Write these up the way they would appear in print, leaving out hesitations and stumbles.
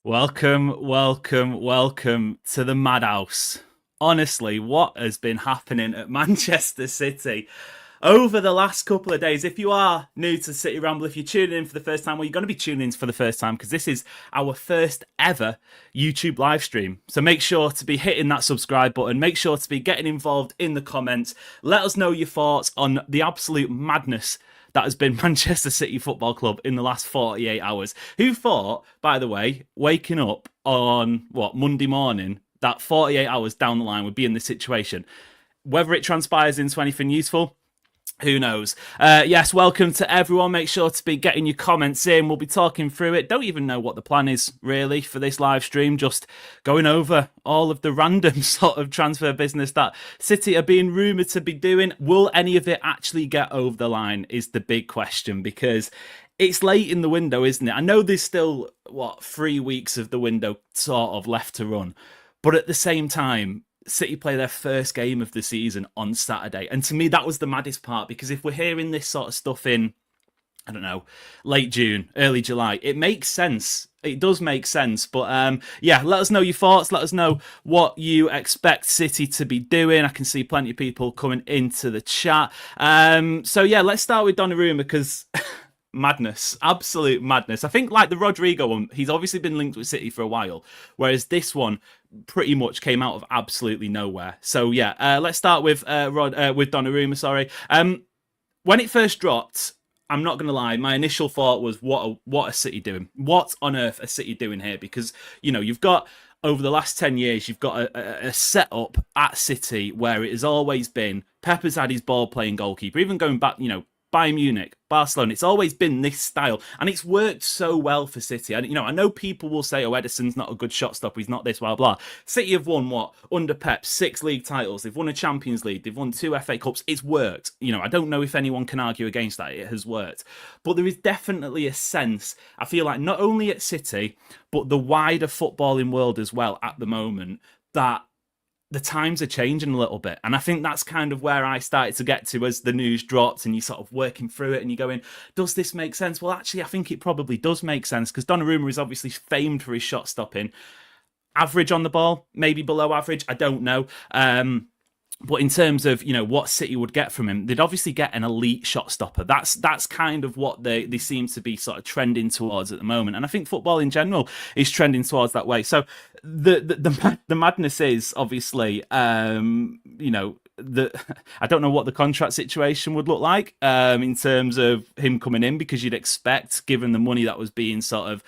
Welcome to the madhouse. Honestly, what has been happening at Manchester City over the last couple of days? If you are new to City Ramble, if you're tuning in for the first time, well, you're going to be tuning in for the first time because this is our first ever YouTube live stream. So make sure to be hitting that subscribe button. Make sure to be getting involved in the comments. Let us know your thoughts on the absolute madness that has been Manchester City Football Club in the last 48 hours. Who thought, by the way, waking up on, Monday morning, that 48 hours down the line would be in this situation? Whether it transpires into anything useful, who knows? Yes, welcome to everyone. Make sure to be getting your comments in. We'll be talking through it. Don't even know what the plan is, really, for this live stream. Just going over all of the random sort of transfer business that City are being rumoured to be doing. Will any of it actually get over the line is the big question, because it's late in the window, isn't it? I know there's still, 3 weeks of the window sort of left to run. But at the same time, City play their first game of the season on Saturday. And to me, that was the maddest part, because if we're hearing this sort of stuff in, I don't know, late June, early July, it makes sense. It does make sense. But yeah, let us know your thoughts. Let us know what you expect City to be doing. I can see plenty of people coming into the chat. So yeah, let's start with Donnarumma, because madness, absolute madness. I think like the Rodrygo one, he's obviously been linked with City for a while, whereas this one pretty much came out of absolutely nowhere. So yeah, let's start with Donnarumma. Sorry. When it first dropped, I'm not going to lie, my initial thought was, what are City doing? What on earth are City doing here? Because, you know, you've got, over the last 10 years, you've got a setup at City where it has always been, Pep has had his ball-playing goalkeeper, even going back, you know, Bayern Munich, Barcelona, it's always been this style, and it's worked so well for City. And, you know, I know people will say, oh, Ederson's not a good shot stopper, he's not this, blah, blah. City have won, under Pep, 6 league titles, they've won a Champions League, they've won 2 FA Cups, it's worked. You know, I don't know if anyone can argue against that, it has worked. But there is definitely a sense, I feel like, not only at City, but the wider footballing world as well at the moment, that the times are changing a little bit. And I think that's kind of where I started to get to as the news dropped and you're sort of working through it and you're going, does this make sense? Well, actually, I think it probably does make sense, because Donnarumma is obviously famed for his shot stopping. Average on the ball, maybe below average, I don't know. But in terms of, you know, what City would get from him, they'd obviously get an elite shot stopper. That's kind of what they seem to be sort of trending towards at the moment. And I think football in general is trending towards that way. So the madness is obviously, you know, I don't know what the contract situation would look like in terms of him coming in, because you'd expect, given the money that was being sort of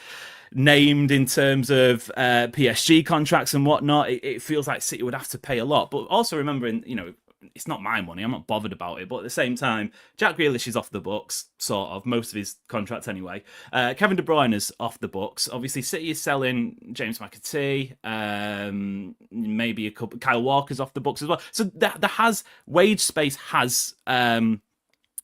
named in terms of PSG contracts and whatnot, it feels like City would have to pay a lot. But also remembering, you know, it's not my money, I'm not bothered about it. But at the same time, Jack Grealish is off the books, sort of, most of his contracts anyway. Kevin De Bruyne is off the books. Obviously, City is selling James McAtee, maybe a couple. Kyle Walker's off the books as well. So there has, wage space has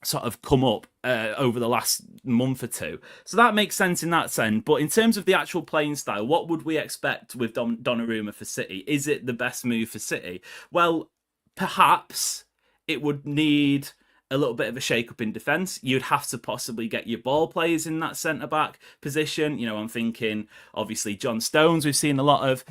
sort of come up over the last month or two. So that makes sense in that sense. But in terms of the actual playing style, what would we expect with Donnarumma for City? Is it the best move for City? Well, perhaps it would need a little bit of a shake-up in defence. You'd have to possibly get your ball players in that centre-back position. You know, I'm thinking, obviously, John Stones. We've seen a lot of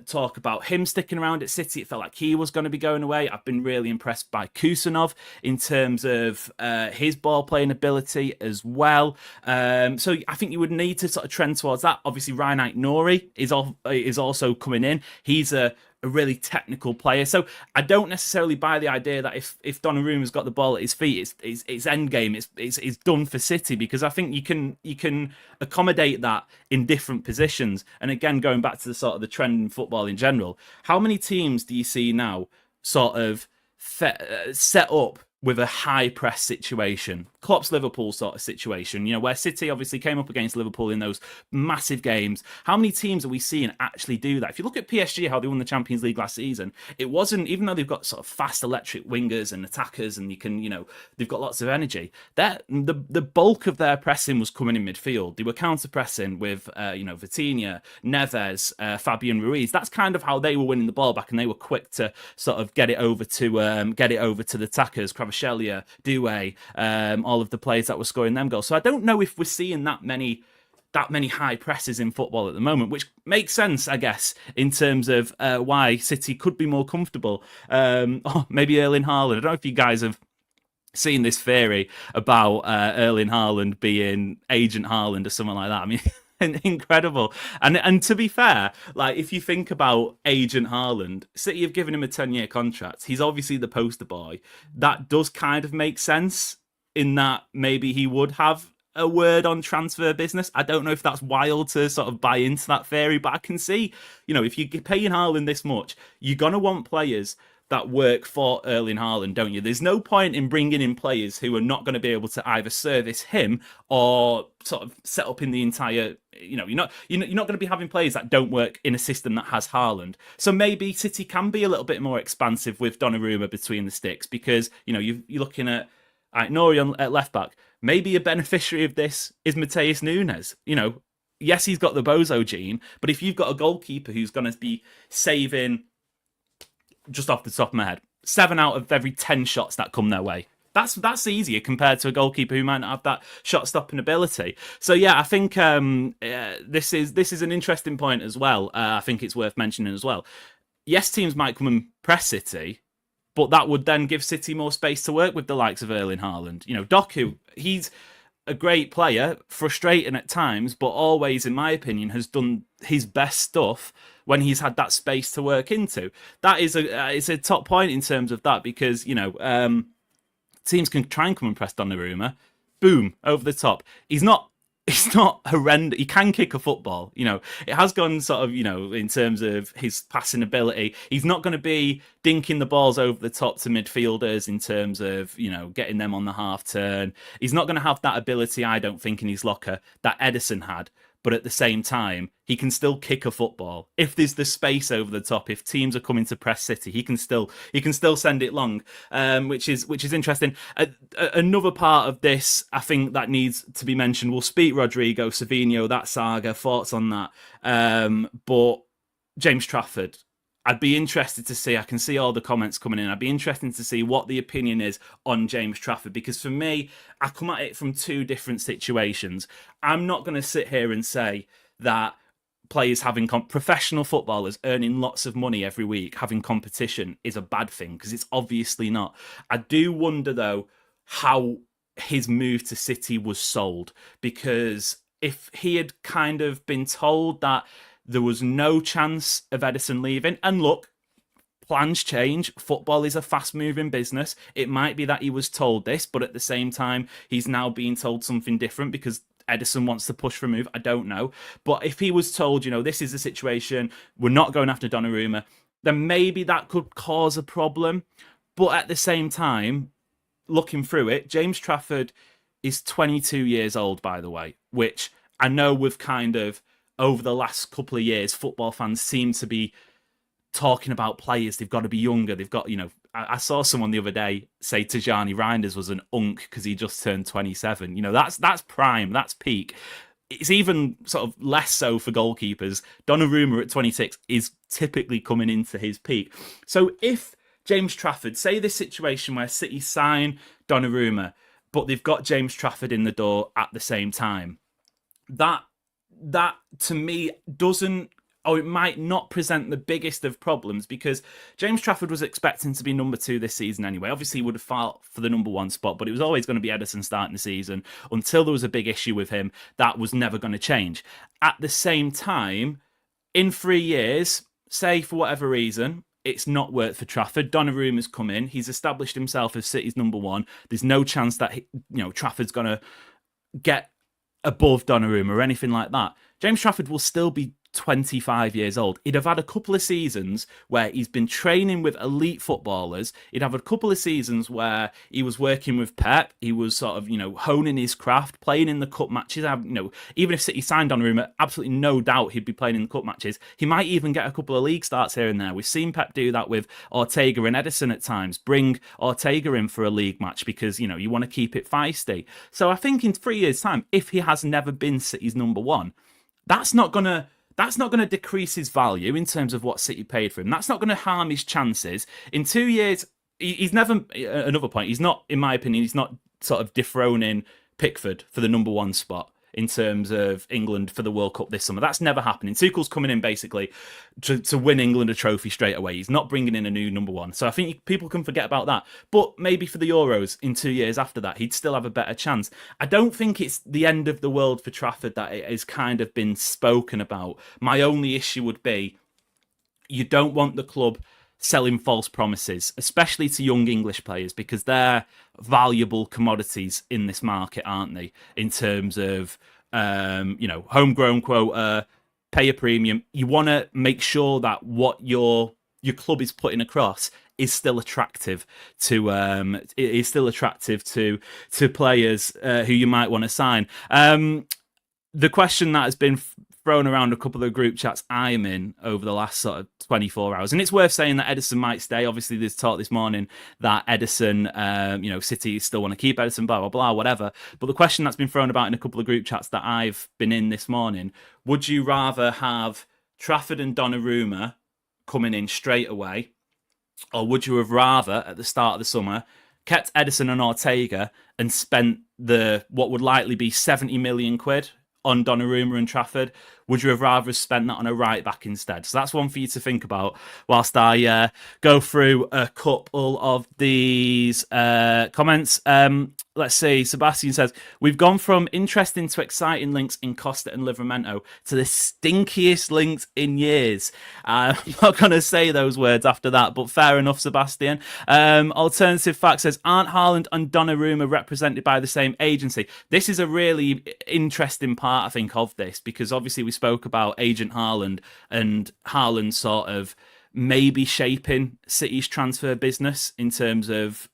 talk about him sticking around at City. It felt like he was going to be going away. I've been really impressed by Kusanov in terms of his ball-playing ability as well. So I think you would need to sort of trend towards that. Obviously, Ryan Nori is also coming in. He's a really technical player. So I don't necessarily buy the idea that if Donnarumma's got the ball at his feet, it's end game. It's done for City, because I think you can accommodate that in different positions. And again, going back to the sort of the trend in football in general, how many teams do you see now sort of set up with a high press situation? Klopp's Liverpool sort of situation, you know, where City obviously came up against Liverpool in those massive games. How many teams are we seeing actually do that? If you look at PSG, how they won the Champions League last season, it wasn't, even though they've got sort of fast electric wingers and attackers and you can, you know, they've got lots of energy, the bulk of their pressing was coming in midfield. They were counter pressing with, you know, Vitinha, Neves, Fabian Ruiz. That's kind of how they were winning the ball back, and they were quick to sort of get it over to the attackers, Kvaratskhelia, Doué, all of the players that were scoring them goals. So I don't know if we're seeing that many that many high presses in football at the moment, which makes sense, I guess, in terms of why City could be more comfortable. Maybe Erling Haaland. I don't know if you guys have seen this theory about Erling Haaland being Agent Haaland or something like that. I mean, incredible. And to be fair, like if you think about Agent Haaland, City have given him a 10-year contract. He's obviously the poster boy. That does kind of make sense in that maybe he would have a word on transfer business. I don't know if that's wild to sort of buy into that theory, but I can see, if you're paying Haaland this much, you're going to want players that work for Erling Haaland, don't you? There's no point in bringing in players who are not going to be able to either service him or sort of set up in the entire. You're not going to be having players that don't work in a system that has Haaland. So maybe City can be a little bit more expansive with Donnarumma between the sticks because you're looking at Nori at left back. Maybe a beneficiary of this is Mateus Nunes. Yes, he's got the bozo gene, but if you've got a goalkeeper who's going to be saving, just off the top of my head, 7 out of every 10 shots that come their way. That's easier compared to a goalkeeper who might not have that shot stopping ability. So yeah, I think this is an interesting point as well. I think it's worth mentioning as well. Yes, teams might come and press City, but that would then give City more space to work with the likes of Erling Haaland. Doku, he's a great player, frustrating at times, but always, in my opinion, has done his best stuff when he's had that space to work into. That is it's a top point in terms of that because, teams can try and come and press Donnarumma. Boom, over the top. He's not horrendous. He can kick a football. It has gone sort of, in terms of his passing ability. He's not going to be dinking the balls over the top to midfielders in terms of, getting them on the half turn. He's not going to have that ability, I don't think, in his locker that Ederson had. But at the same time, he can still kick a football. If there's the space over the top, if teams are coming to press City, he can still send it long, which is interesting. Another part of this, I think, that needs to be mentioned. We'll speak Rodrygo, Savinho, that saga, thoughts on that. But James Trafford, I'd be interested to see. I can see all the comments coming in. I'd be interested to see what the opinion is on James Trafford because for me, I come at it from two different situations. I'm not going to sit here and say that players having professional footballers earning lots of money every week, having competition is a bad thing because it's obviously not. I do wonder though how his move to City was sold because if he had kind of been told that there was no chance of Ederson leaving. And look, plans change. Football is a fast-moving business. It might be that he was told this, but at the same time, he's now being told something different because Ederson wants to push for a move. I don't know. But if he was told, this is the situation, we're not going after Donnarumma, then maybe that could cause a problem. But at the same time, looking through it, James Trafford is 22 years old, by the way, which I know we've kind of over the last couple of years, football fans seem to be talking about players. They've got to be younger. They've got, I saw someone the other day say Tijani Reinders was an unk because he just turned 27. That's prime. That's peak. It's even sort of less so for goalkeepers. Donnarumma at 26 is typically coming into his peak. So if James Trafford, say this situation where City sign Donnarumma, but they've got James Trafford in the door at the same time, that to me doesn't, or it might not present the biggest of problems because James Trafford was expecting to be number 2 this season anyway. Obviously, he would have fought for the number 1 spot, but it was always going to be Ederson starting the season until there was a big issue with him. That was never going to change. At the same time, in 3 years, say for whatever reason, it's not worked for Trafford. Donnarumma's come in. He's established himself as City's number 1. There's no chance that Trafford's going to get above Donnarumma or anything like that. James Trafford will still be 25 years old. He'd have had a couple of seasons where he's been training with elite footballers. He'd have a couple of seasons where he was working with Pep. He was sort of, honing his craft, playing in the cup matches. Even if City signed Donnarumma, absolutely no doubt he'd be playing in the cup matches. He might even get a couple of league starts here and there. We've seen Pep do that with Ortega and Ederson at times. Bring Ortega in for a league match because, you want to keep it feisty. So I think in 3 years' time, if he has never been City's number 1, that's not going to decrease his value in terms of what City paid for him. That's not going to harm his chances. In 2 years, he's never, another point, he's not, in my opinion, he's not sort of dethroning Pickford for the number 1 spot. in terms of England for the World Cup this summer. That's never happening. Tuchel's coming in basically to win England a trophy straight away. He's not bringing in a new number one. So I think people can forget about that. But maybe for the Euros in 2 years after that, he'd still have a better chance. I don't think it's the end of the world for Trafford that it has kind of been spoken about. My only issue would be you don't want the club selling false promises, especially to young English players, because they're valuable commodities in this market, aren't they? In terms of, homegrown quota, pay a premium. You want to make sure that what your club is putting across is still attractive to players who you might want to sign. The question that has been thrown around a couple of group chats I'm in over the last sort of 24 hours. And it's worth saying that Ederson might stay. Obviously, there's talk this morning that Ederson, City still want to keep Ederson, blah, blah, blah, whatever. But the question that's been thrown about in a couple of group chats that I've been in this morning, would you rather have Trafford and Donnarumma coming in straight away, or would you have rather, at the start of the summer, kept Ederson and Ortega and spent what would likely be 70 million quid on Donnarumma and Trafford? Would you have rather spent that on a right back instead? So that's one for you to think about whilst I go through a couple of these comments. Let's see. Sebastian says, we've gone from interesting to exciting links in Costa and Livramento to the stinkiest links in years. I'm not going to say those words after that, but fair enough, Sebastian. Alternative Fact says, aren't Haaland and Donnarumma represented by the same agency? This is a really interesting part, I think, of this, because obviously we spoke about Agent Haaland and Haaland sort of maybe shaping City's transfer business in terms of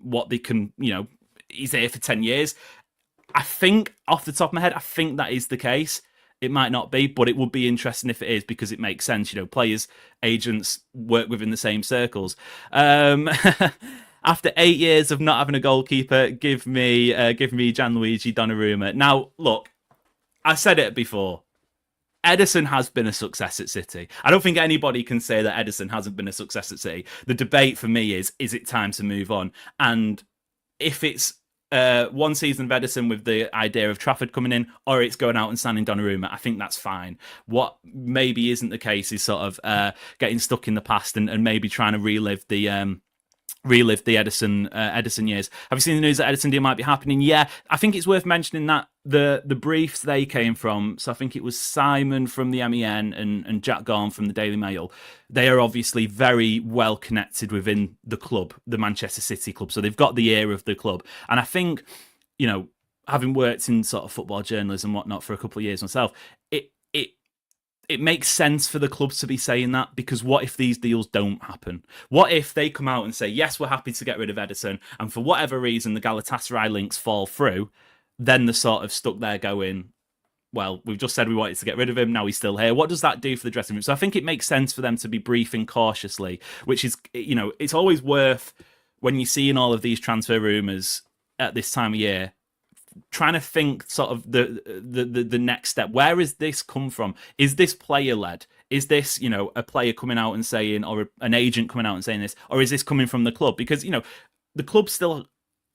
what they can, he's there for 10 years. I think, off the top of my head, I think that is the case. It might not be, but it would be interesting if it is, because it makes sense. Players, agents work within the same circles. After 8 years of not having a goalkeeper, give me Gianluigi Donnarumma. Now, look, I said it before. Ederson has been a success at City. I don't think anybody can say that Ederson hasn't been a success at City. The debate for me is it time to move on? And if it's one season of Ederson with the idea of Trafford coming in, or it's going out and signing Donnarumma, I think that's fine. What maybe isn't the case is sort of getting stuck in the past and maybe trying to relive the Ederson years. Have you seen the news that Ederson deal might be happening? Yeah, I think it's worth mentioning that the briefs they came from, so I think it was Simon from the MEN and Jack Gorn from the Daily Mail. They are obviously very well connected within the club, the Manchester City club, so they've got the ear of the club. And I think, having worked in sort of football journalism and whatnot for a couple of years myself, it makes sense for the clubs to be saying that, because what if these deals don't happen? What if they come out and say, yes, we're happy to get rid of Ederson, and for whatever reason the Galatasaray links fall through? Then they're sort of stuck there going, well, we've just said we wanted to get rid of him, now he's still here. What does that do for the dressing room? So I think it makes sense for them to be briefing cautiously, which is, it's always worth, when you're seeing all of these transfer rumours at this time of year, trying to think sort of the next step. Where has this come from? Is this player led? Is this, a player coming out and saying, or an agent coming out and saying this, or is this coming from the club? Because, the club still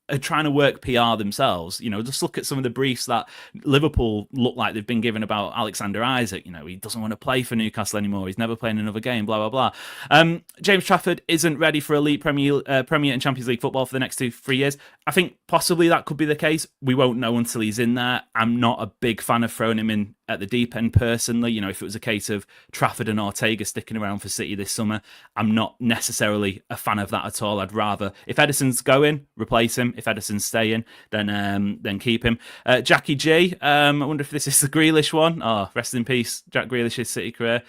are trying to work PR themselves. Just look at some of the briefs that Liverpool look like they've been given about Alexander Isak. He doesn't want to play for Newcastle anymore. He's never playing another game, blah, blah, blah. James Trafford isn't ready for elite Premier and Champions League football for the next 2-3 years. I think possibly that could be the case. We won't know until he's in there. I'm not a big fan of throwing him in at the deep end personally. If it was a case of Trafford and Ortega sticking around for City this summer, I'm not necessarily a fan of that at all. I'd rather, if Ederson's going, replace him. If Ederson's staying, then keep him. Jackie G, I wonder if this is the Grealish one. Oh, rest in peace, Jack Grealish's City career.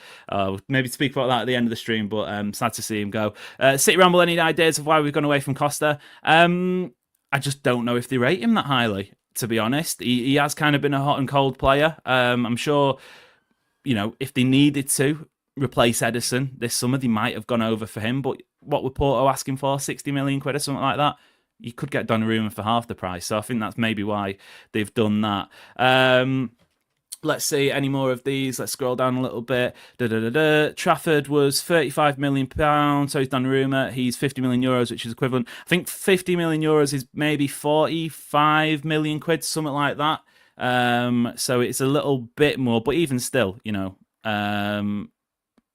Maybe speak about that at the end of the stream, but sad to see him go. City Ramble, any ideas of why we've gone away from Costa? I just don't know if they rate him that highly, to be honest. He has kind of been a hot and cold player. I'm sure, if they needed to replace Ederson this summer, they might have gone over for him. But what were Porto asking for? 60 million quid or something like that? You could get Donnarumma for half the price. So I think that's maybe why they've done that. Let's see, any more of these? Let's scroll down a little bit. Trafford was £35 million, so he's Donnarumma. He's 50 million euros, which is equivalent. I think 50 million euros is maybe 45 million quid, something like that. So it's a little bit more, but even still,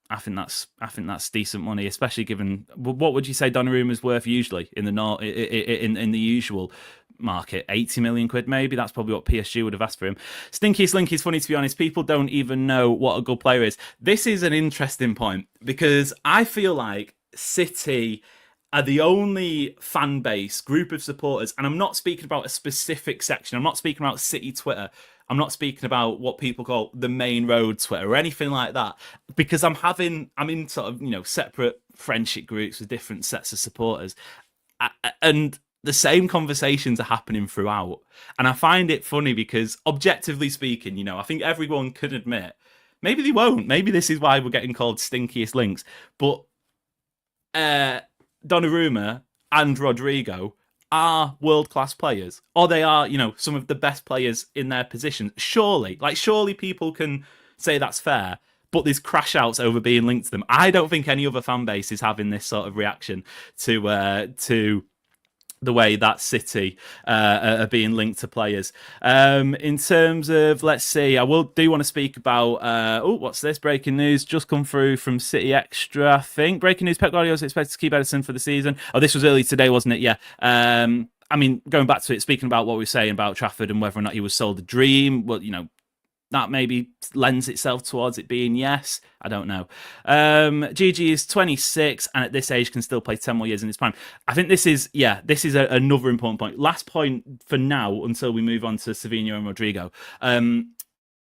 I think that's decent money, especially given what would you say Donnarumma's worth usually in the usual market, 80 million quid maybe. That's probably what PSG would have asked for him. Stinky Slinky's funny, to be honest. People don't even know what a good player is. This is an interesting point because I feel like City are the only fan base, group of supporters, and I'm not speaking about a specific section. I'm not speaking about City Twitter. I'm not speaking about what people call the main road Twitter or anything like that, because I'm in sort of, separate friendship groups with different sets of supporters. And the same conversations are happening throughout. And I find it funny because, objectively speaking, I think everyone could admit, maybe they won't. Maybe this is why we're getting called stinkiest links. But Donnarumma and Rodrygo are world-class players, or they are, some of the best players in their position. Surely people can say that's fair, but there's crash outs over being linked to them. I don't think any other fan base is having this sort of reaction to the way that City are being linked to players. In terms of, let's see, I do want to speak about, what's this? Breaking news just come through from City Extra, I think. Breaking news, Pep Guardiola is expected to keep Ederson for the season. Oh, this was early today, wasn't it? Yeah. Going back to it, speaking about what we were saying about Trafford and whether or not he was sold a dream, well, that maybe lends itself towards it being yes. I don't know. Gigi is 26 and at this age can still play 10 more years in his prime. I think this is another important point. Last point for now until we move on to Savinho and Rodrygo.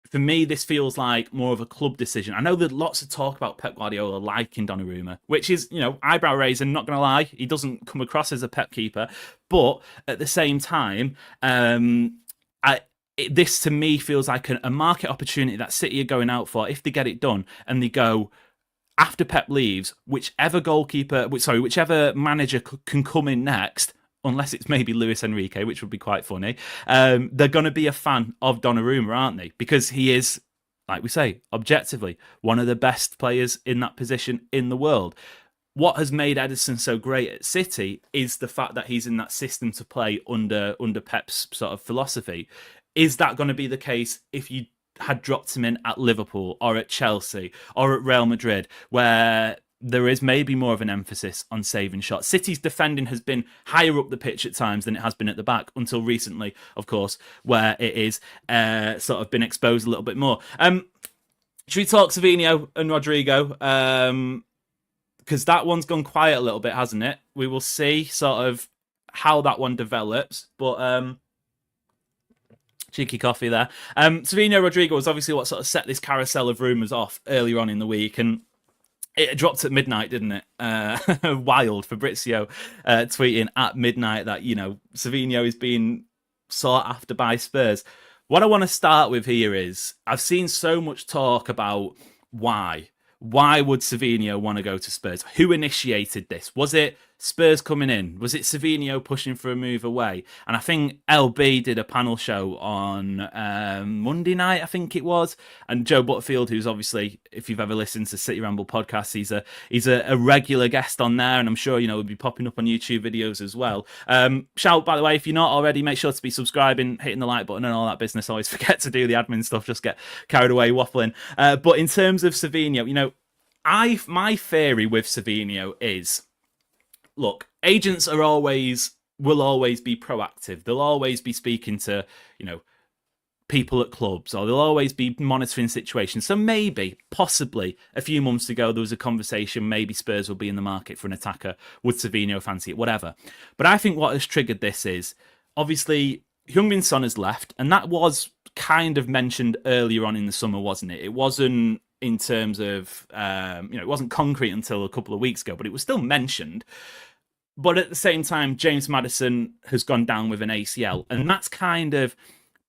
For me, this feels like more of a club decision. I know there's lots of talk about Pep Guardiola liking Donnarumma, which is, eyebrow raising, not going to lie. He doesn't come across as a Pep keeper. But at the same time, this to me feels like a market opportunity that City are going out for if they get it done and they go after Pep leaves, whichever manager can come in next, unless it's maybe Luis Enrique, which would be quite funny. They're going to be a fan of Donnarumma, aren't they? Because he is, like we say, objectively one of the best players in that position in the world. What has made Ederson so great at City is the fact that he's in that system to play under Pep's sort of philosophy. Is that going to be the case if you had dropped him in at Liverpool or at Chelsea or at Real Madrid, where there is maybe more of an emphasis on saving shots? City's defending has been higher up the pitch at times than it has been at the back until recently, of course, where it is sort of been exposed a little bit more. Should we talk Savinho and Rodrygo? Because that one's gone quiet a little bit, hasn't it? We will see sort of how that one develops, but cheeky coffee there. Savinho Rodrygo was obviously what sort of set this carousel of rumours off earlier on in the week, and it dropped at midnight, didn't it? Wild. Fabrizio tweeting at midnight that, Savinho is being sought after by Spurs. What I want to start with here is, I've seen so much talk about why. Why would Savinho want to go to Spurs? Who initiated this? Was it Spurs coming in? Was it Savinho pushing for a move away? And I think LB did a panel show on Monday night, I think it was. And Joe Butterfield, who's obviously, if you've ever listened to City Ramble podcast, he's a regular guest on there, and I'm sure he'll be popping up on YouTube videos as well. Shout, by the way, if you're not already, make sure to be subscribing, hitting the like button and all that business. Always forget to do the admin stuff, just get carried away waffling. But in terms of Savinho, my theory with Savinho is, look, agents will always be proactive. They'll always be speaking to, people at clubs, or they'll always be monitoring situations. So maybe, possibly, a few months ago, there was a conversation, maybe Spurs will be in the market for an attacker. Would Savinho fancy it? Whatever. But I think what has triggered this is, obviously, Heung-min Son has left, and that was kind of mentioned earlier on in the summer, wasn't it? It wasn't in terms of, it wasn't concrete until a couple of weeks ago, but it was still mentioned. But at the same time, James Maddison has gone down with an ACL, and that's kind of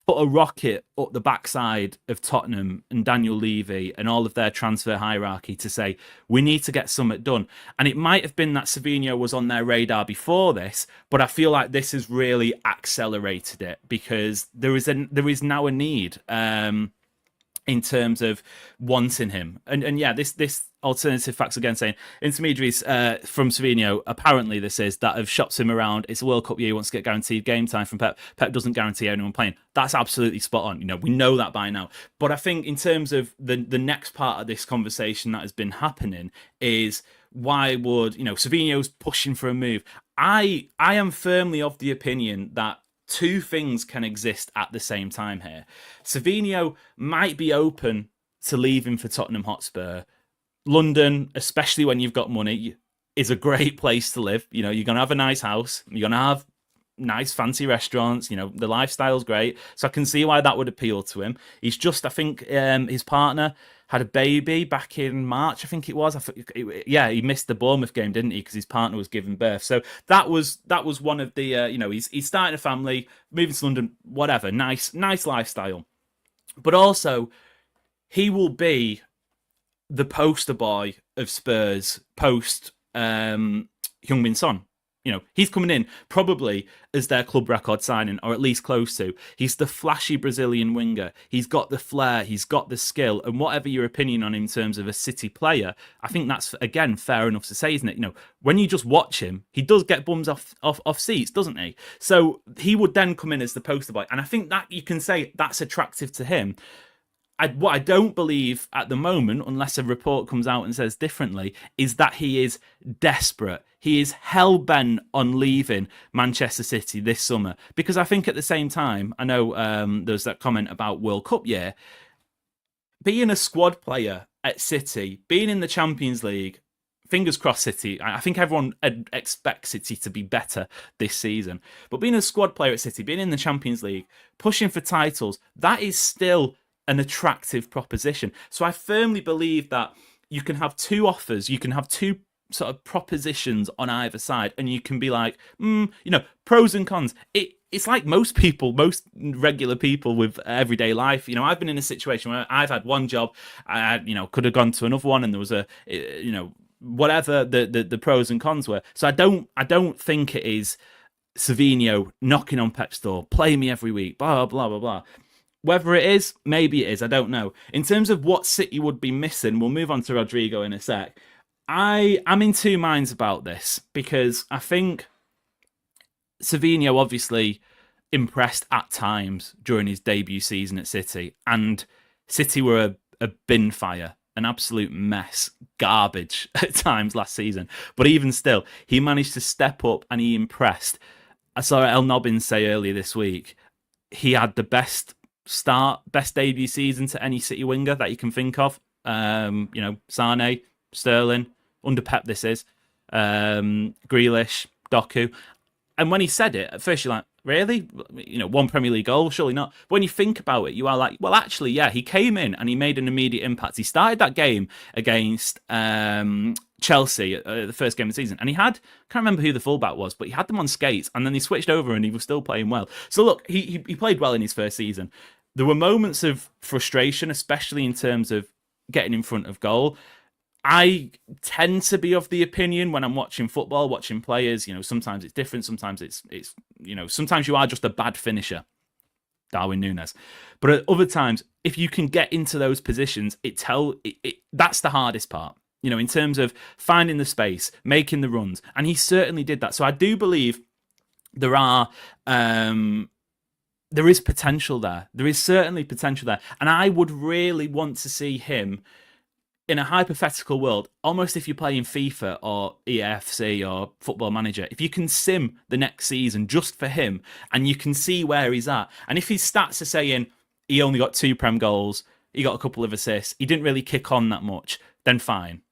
put a rocket up the backside of Tottenham and Daniel Levy and all of their transfer hierarchy to say, we need to get something done. And it might have been that Savinho was on their radar before this, but I feel like this has really accelerated it because there is now a need. in terms of wanting him. And yeah, this alternative facts again saying intermediaries from Savinho, apparently this is, that have shopped him around. It's a World Cup year, he wants to get guaranteed game time from Pep. Pep doesn't guarantee anyone playing. That's absolutely spot on. We know that by now. But I think in terms of the next part of this conversation that has been happening is, why would, Savinho's pushing for a move. I am firmly of the opinion that two things can exist at the same time here. Savinho might be open to leaving for Tottenham Hotspur. London, especially when you've got money, is a great place to live. You're going to have a nice house. You're going to have nice fancy restaurants. The lifestyle's great. So I can see why that would appeal to him. He's just, I think, his partner had a baby back in March, I think it was. He missed the Bournemouth game, didn't he? Because his partner was giving birth. So that was one of the, he's starting a family, moving to London, whatever. Nice lifestyle. But also, he will be the poster boy of Spurs post Heung-min Son. He's coming in probably as their club record signing, or at least close to. He's the flashy Brazilian winger. He's got the flair. He's got the skill. And whatever your opinion on him in terms of a City player, I think that's, again, fair enough to say, isn't it? When you just watch him, he does get bums off seats, doesn't he? So he would then come in as the poster boy. And I think that you can say that's attractive to him. What I don't believe at the moment, unless a report comes out and says differently, is that he is desperate. He is hell-bent on leaving Manchester City this summer. Because I think at the same time, I know there's that comment about World Cup year, being a squad player at City, being in the Champions League, fingers crossed City, I think everyone expects City to be better this season. But being a squad player at City, being in the Champions League, pushing for titles, that is still an attractive proposition. So I firmly believe that you can have two offers, you can have two sort of propositions on either side, and you can be like, pros and cons. It's like most regular people with everyday life. I've been in a situation where I've had one job, I could have gone to another one, and there was whatever the pros and cons were. So I don't think it is Savinho knocking on Pep's door, play me every week, blah, blah, blah, blah. Whether it is, maybe it is, I don't know. In terms of what City would be missing, we'll move on to Rodrygo in a sec. I'm in two minds about this, because I think Savinho obviously impressed at times during his debut season at City, and City were a bin fire, an absolute mess, garbage at times last season. But even still, he managed to step up and he impressed. I saw El Nobbins say earlier this week, he had the best debut season to any City winger that you can think of. Sane, Sterling, under Pep this is, Grealish, Doku. And when he said it, at first you're like, really? One Premier League goal? Surely not. But when you think about it, you are like, well, actually, yeah, he came in and he made an immediate impact. He started that game against Chelsea, the first game of the season, and he had, I can't remember who the fullback was, but he had them on skates, and then he switched over and he was still playing well. So look, he played well in his first season. There were moments of frustration, especially in terms of getting in front of goal. I tend to be of the opinion when I'm watching football, watching players, sometimes it's different, sometimes it's sometimes you are just a bad finisher, Darwin Núñez. But at other times, if you can get into those positions, that's the hardest part, in terms of finding the space, making the runs. And he certainly did that. So I do believe there is potential there. There is certainly potential there. And I would really want to see him in a hypothetical world, almost if you're playing FIFA or EAFC or Football Manager, if you can sim the next season just for him and you can see where he's at. And if his stats are saying he only got 2 Prem goals, he got a couple of assists, he didn't really kick on that much, then fine.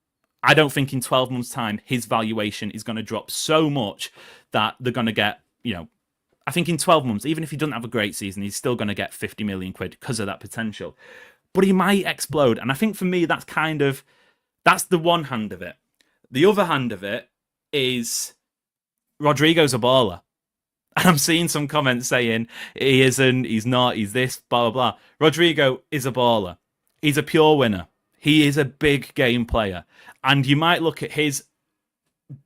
I don't think in 12 months' time his valuation is going to drop so much that they're going to get, I think in 12 months, even if he doesn't have a great season, he's still going to get 50 million quid because of that potential. But he might explode. And I think for me, that's the one hand of it. The other hand of it is Rodrygo's a baller. And I'm seeing some comments saying he isn't, he's not, he's this, blah, blah, blah. Rodrygo is a baller. He's a pure winner. He is a big game player. And you might look at his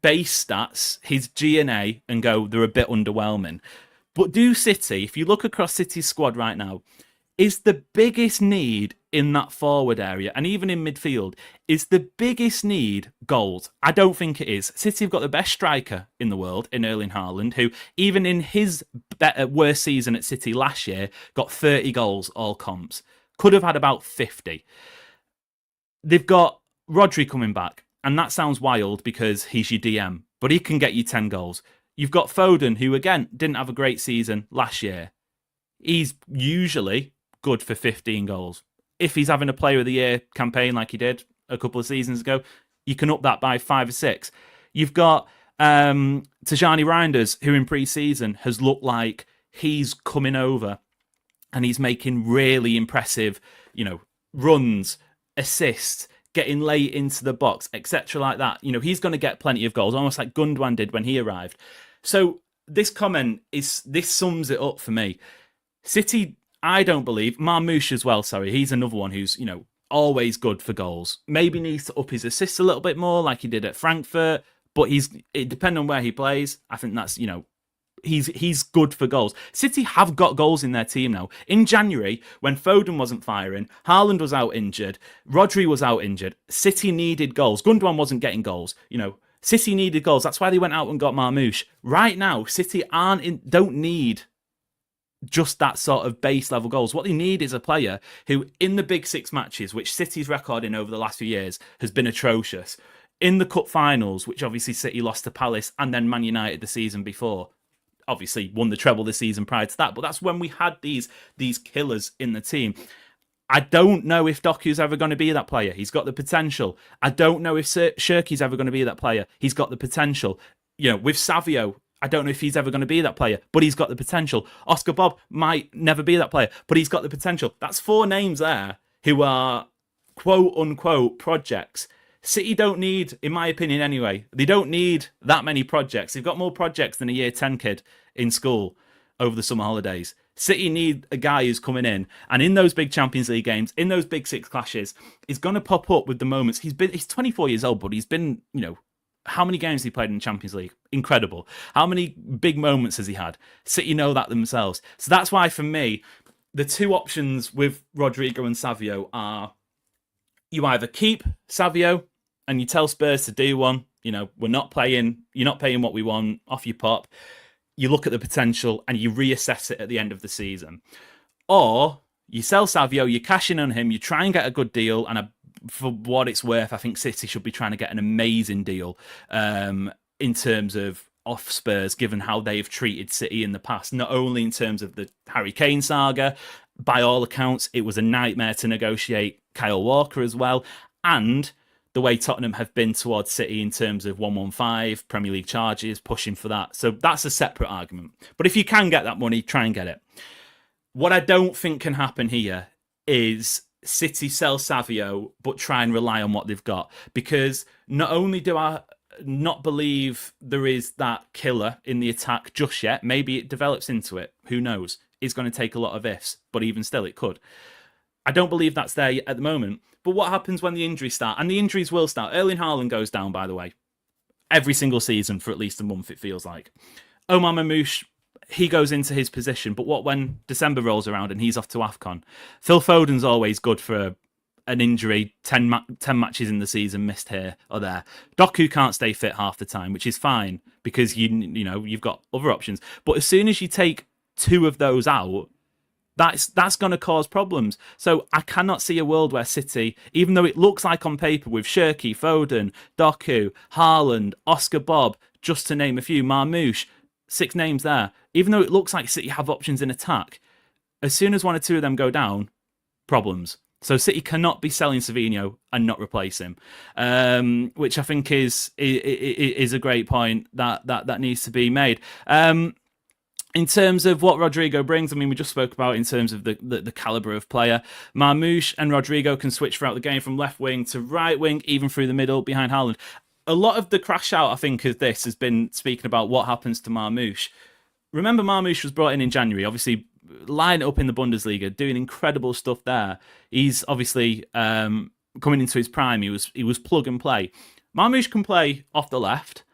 base stats, his G&A, and go, they're a bit underwhelming. But do City, if you look across City's squad right now, Is the biggest need in that forward area, and even in midfield, is the biggest need goals? I don't think it is. City have got the best striker in the world in Erling Haaland, who even in his worst season at City last year got 30 goals all comps. Could have had about 50. They've got Rodri coming back, and that sounds wild because he's your DM, but he can get you 10 goals. You've got Foden, who again didn't have a great season last year. He's usually good for 15 goals. If he's having a Player of the Year campaign like he did a couple of seasons ago, you can up that by 5 or 6. You've got Tajani Reinders, who in pre-season has looked like he's coming over and he's making really impressive, runs, assists, getting late into the box, etc. like that. He's going to get plenty of goals, almost like Gundogan did when he arrived. So this sums it up for me. City, I don't believe. Marmoush as well, sorry. He's another one who's, always good for goals. Maybe needs to up his assists a little bit more like he did at Frankfurt, but it depends on where he plays. I think that's, he's good for goals. City have got goals in their team now. In January, when Foden wasn't firing, Haaland was out injured, Rodri was out injured, City needed goals. Gundogan wasn't getting goals, City needed goals. That's why they went out and got Marmoush. Right now, City don't need just that sort of base level goals. What they need is a player who, in the big 6 matches, which City's record in over the last few years has been atrocious, in the cup finals, which obviously City lost to Palace and then Man United the season before, obviously won the treble this season prior to that, but that's when we had these killers in the team. I don't know if Doku's ever going to be that player. He's got the potential. I don't know if Shirky's ever going to be that player. He's got the potential. With Savio, I don't know if he's ever going to be that player, but he's got the potential. Oscar Bob might never be that player, but he's got the potential. That's 4 names there who are quote-unquote projects. City don't need, in my opinion anyway, they don't need that many projects. They've got more projects than a year 10 kid in school over the summer holidays. City need a guy who's coming in, and in those big Champions League games, in those big 6 clashes, he's going to pop up with the moments. He's 24 years old, but he's been, how many games has he played in the Champions League? Incredible. How many big moments has he had? City know that themselves. So that's why, for me, the 2 options with Rodrygo and Savio are, you either keep Savio and you tell Spurs to do one, you're not paying what we want, off you pop. You look at the potential and you reassess it at the end of the season. Or you sell Savio, you cash in on him, you try and get a good deal, and for what it's worth, I think City should be trying to get an amazing deal in terms of off Spurs, given how they've treated City in the past, not only in terms of the Harry Kane saga. By all accounts, it was a nightmare to negotiate Kyle Walker as well, and the way Tottenham have been towards City in terms of 115, Premier League charges, pushing for that. So that's a separate argument. But if you can get that money, try and get it. What I don't think can happen here is City sell Savio, but try and rely on what they've got. Because not only do I not believe there is that killer in the attack just yet, maybe it develops into it. Who knows? It's going to take a lot of ifs, but even still, it could. I don't believe that's there at the moment. But what happens when the injuries start? And the injuries will start. Erling Haaland goes down, by the way, every single season for at least a month, it feels like. Omar Marmoush, he goes into his position. But what when December rolls around and he's off to AFCON? Phil Foden's always good for an injury, 10 matches in the season missed here or there. Doku can't stay fit half the time, which is fine because you've got other options. But as soon as you take 2 of those out, that's going to cause problems. So I cannot see a world where City, even though it looks like on paper with Shirky, Foden, Doku, Haaland, Oscar Bob, just to name a few, Marmoush, 6 names there, even though it looks like City have options in attack, as soon as 1 or 2 of them go down, problems. So City cannot be selling Savinho and not replace him, which I think is a great point that needs to be made. In terms of what Rodrygo brings, I mean, we just spoke about in terms of the calibre of player. Marmoush and Rodrygo can switch throughout the game from left wing to right wing, even through the middle behind Haaland. A lot of the crash out, I think, of this has been speaking about what happens to Marmoush. Remember, Marmoush was brought in January, obviously lining up in the Bundesliga, doing incredible stuff there. He's obviously coming into his prime. He was plug and play. Marmoush can play off the left.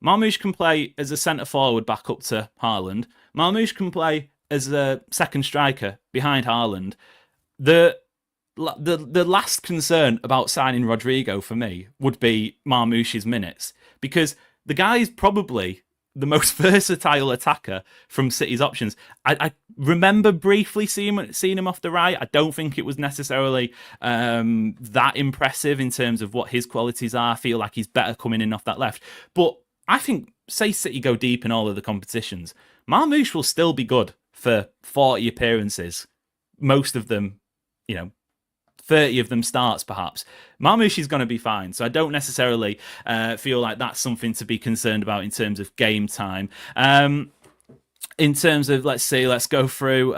Marmoush can play as a centre forward back up to Haaland. Marmoush can play as a second striker behind Haaland. the last concern about signing Rodrygo for me would be Marmoush's minutes, because the guy is probably the most versatile attacker from City's options. I remember briefly seeing him off the right. I don't think it was necessarily that impressive in terms of what his qualities are. I feel like he's better coming in off that left. But I think, say City go deep in all of the competitions, Marmoush will still be good for 40 appearances. Most of them, 30 of them starts, perhaps. Marmoush is going to be fine. So I don't necessarily feel like that's something to be concerned about in terms of game time. In terms of, let's go through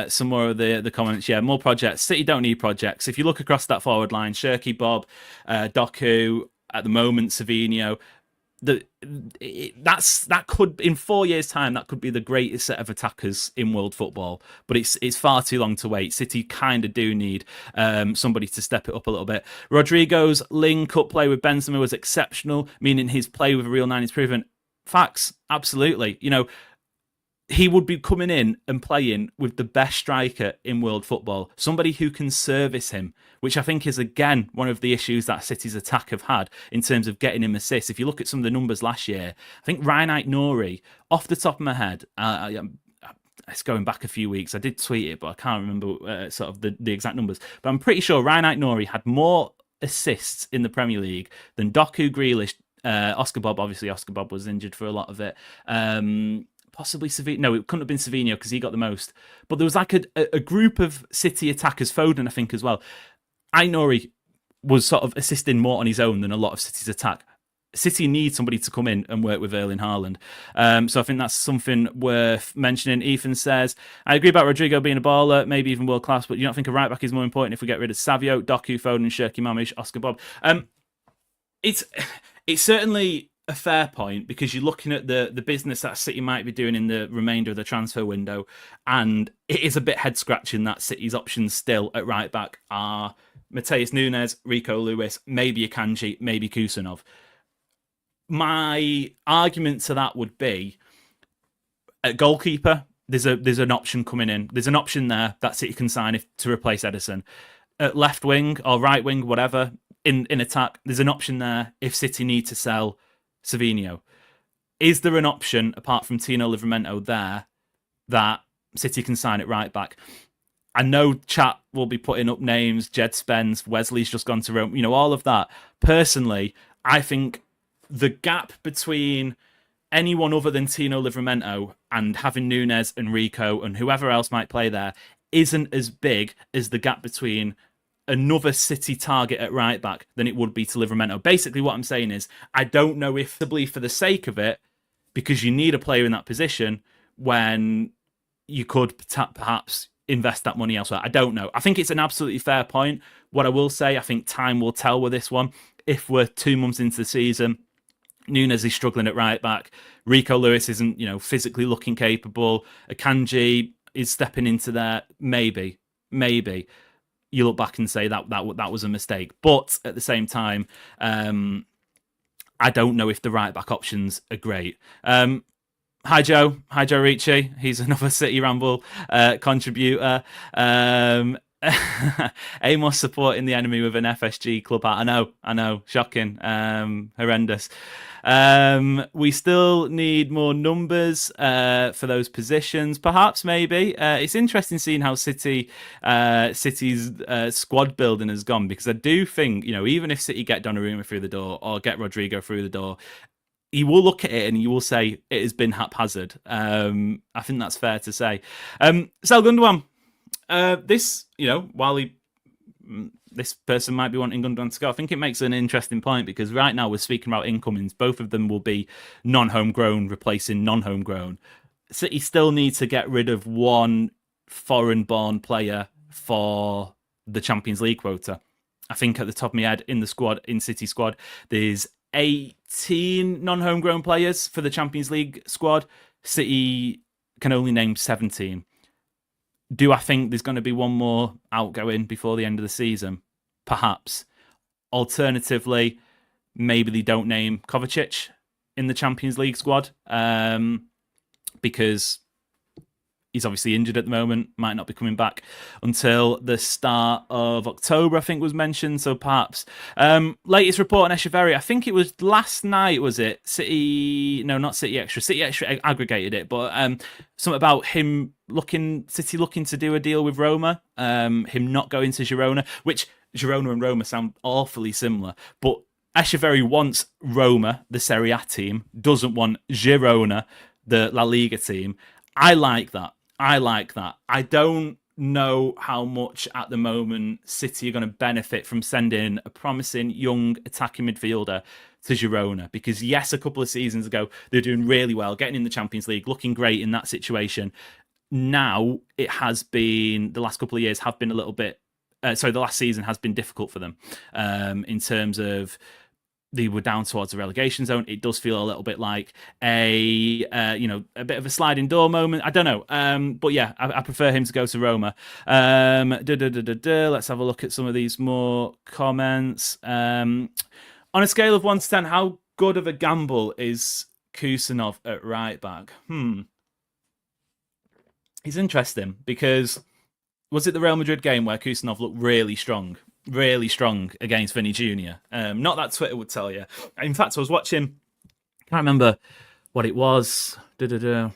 some more of the comments. Yeah, more projects. City don't need projects. If you look across that forward line, Shirky, Bob, Doku, at the moment, Savinho, that could, in 4 years' time, that could be the greatest set of attackers in world football. But it's far too long to wait. City kind of do need somebody to step it up a little bit. Rodrygo's link-up play with Benzema was exceptional, meaning his play with a real nine is proven. Facts, absolutely. He would be coming in and playing with the best striker in world football, somebody who can service him, which I think is, again, one of the issues that City's attack have had in terms of getting him assists. If you look at some of the numbers last year, I think Ryan Nori, off the top of my head, it's going back a few weeks. I did tweet it, but I can't remember sort of the exact numbers. But I'm pretty sure Ryan Nori had more assists in the Premier League than Doku, Grealish, Oscar Bob. Obviously, Oscar Bob was injured for a lot of it. Possibly Savinho. No, it couldn't have been Savinho because he got the most. But there was like a group of City attackers, Foden, I think, as well. Aït-Nouri was sort of assisting more on his own than a lot of City's attack. City need somebody to come in and work with Erling Haaland. So I think that's something worth mentioning. Ethan says, I agree about Rodrygo being a baller, maybe even world class, but you don't think a right back is more important if we get rid of Savio, Doku, Foden, Shirky, Marmoush, Oscar Bob? It's certainly a fair point, because you're looking at the business that City might be doing in the remainder of the transfer window, and it is a bit head scratching that City's options still at right back are Matheus Nunes, Rico Lewis, maybe Akanji, maybe Kusanov. My argument to that would be, at goalkeeper, there's an option coming in. There's an option there that City can sign to replace Ederson. At left wing or right wing, whatever, in attack, there's an option there if City need to sell Savinho. Is there an option apart from Tino Livramento there that City can sign at right back? I know chat will be putting up names, Jed Spence, Wesley's just gone to Rome, all of that. Personally, I think the gap between anyone other than Tino Livramento and having Nunes and Rico and whoever else might play there isn't as big as the gap between another City target at right back than it would be to Livramento. Basically, what I'm saying is, I don't know if to believe for the sake of it, because you need a player in that position, when you could perhaps invest that money elsewhere. I don't know. I think it's an absolutely fair point. What I will say, I think time will tell with this one. If we're 2 months into the season, Nunes is struggling at right back, Rico Lewis isn't, physically looking capable, Akanji is stepping into there, maybe. You look back and say that was a mistake. But at the same time, I don't know if the right back options are great. Hi Joe Ricci. He's another City Ramble contributor. Amos supporting the enemy with an FSG club hat. I know, shocking, horrendous. We still need more numbers for those positions. Perhaps, maybe. It's interesting seeing how City's squad building has gone, because I do think, even if City get Donnarumma through the door or get Rodrygo through the door, you will look at it and you will say it has been haphazard. I think that's fair to say. Sel Gundogan. While this person might be wanting Gundogan to go, I think it makes an interesting point, because right now we're speaking about incomings. Both of them will be non-homegrown replacing non-homegrown. City still need to get rid of one foreign-born player for the Champions League quota. I think at the top of my head, in City squad, there's 18 non-homegrown players for the Champions League squad. City can only name 17. Do I think there's going to be one more outgoing before the end of the season? Perhaps. Alternatively, maybe they don't name Kovacic in the Champions League squad, because He's obviously injured at the moment, might not be coming back until the start of October, I think was mentioned. So perhaps. Latest report on Echeverri, I think it was last night, was it? City, no, not City Extra. City Extra aggregated it, but something about City looking to do a deal with Roma, him not going to Girona, which Girona and Roma sound awfully similar, but Echeverri wants Roma, the Serie A team, doesn't want Girona, the La Liga team. I like that. I don't know how much at the moment City are going to benefit from sending a promising young attacking midfielder to Girona, because yes, a couple of seasons ago they're doing really well, getting in the Champions League, looking great in that situation. Now it has been, the last couple of years have been a little bit, the last season has been difficult for them in terms of they were down towards the relegation zone. It does feel a little bit like a bit of a sliding door moment. I don't know, but yeah, I prefer him to go to Roma. Let's have a look at some of these more comments. On a scale of 1 to 10, how good of a gamble is Kusanov at right back? He's interesting, because was it the Real Madrid game where Kusanov looked really strong against Vinny Jr.? Not that Twitter would tell you. In fact, I was watching, can't remember what it was. Can't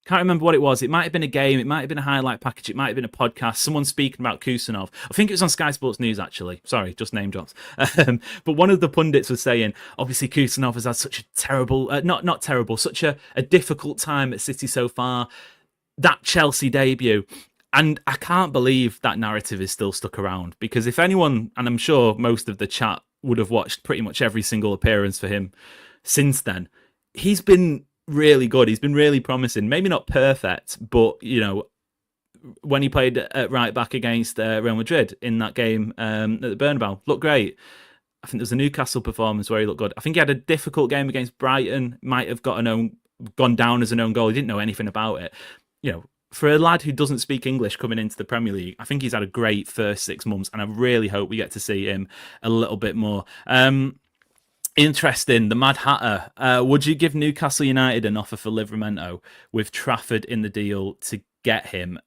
remember what it was. It might have been a game. It might have been a highlight package. It might have been a podcast. Someone speaking about Kusanov. I think it was on Sky Sports News, actually. Sorry, just name drops. But one of the pundits was saying, obviously Kusanov has had such a terrible, not terrible, such a difficult time at City so far. That Chelsea debut. And I can't believe that narrative is still stuck around, because if anyone, and I'm sure most of the chat would have watched pretty much every single appearance for him since then, he's been really good. He's been really promising. Maybe not perfect, but, when he played at right back against Real Madrid in that game at the Bernabeu, looked great. I think there was a Newcastle performance where he looked good. I think he had a difficult game against Brighton, might have gone down as an own goal. He didn't know anything about it. For a lad who doesn't speak English coming into the Premier League, I think he's had a great first 6 months, and I really hope we get to see him a little bit more. Interesting, the Mad Hatter. Would you give Newcastle United an offer for Livramento with Trafford in the deal to get him?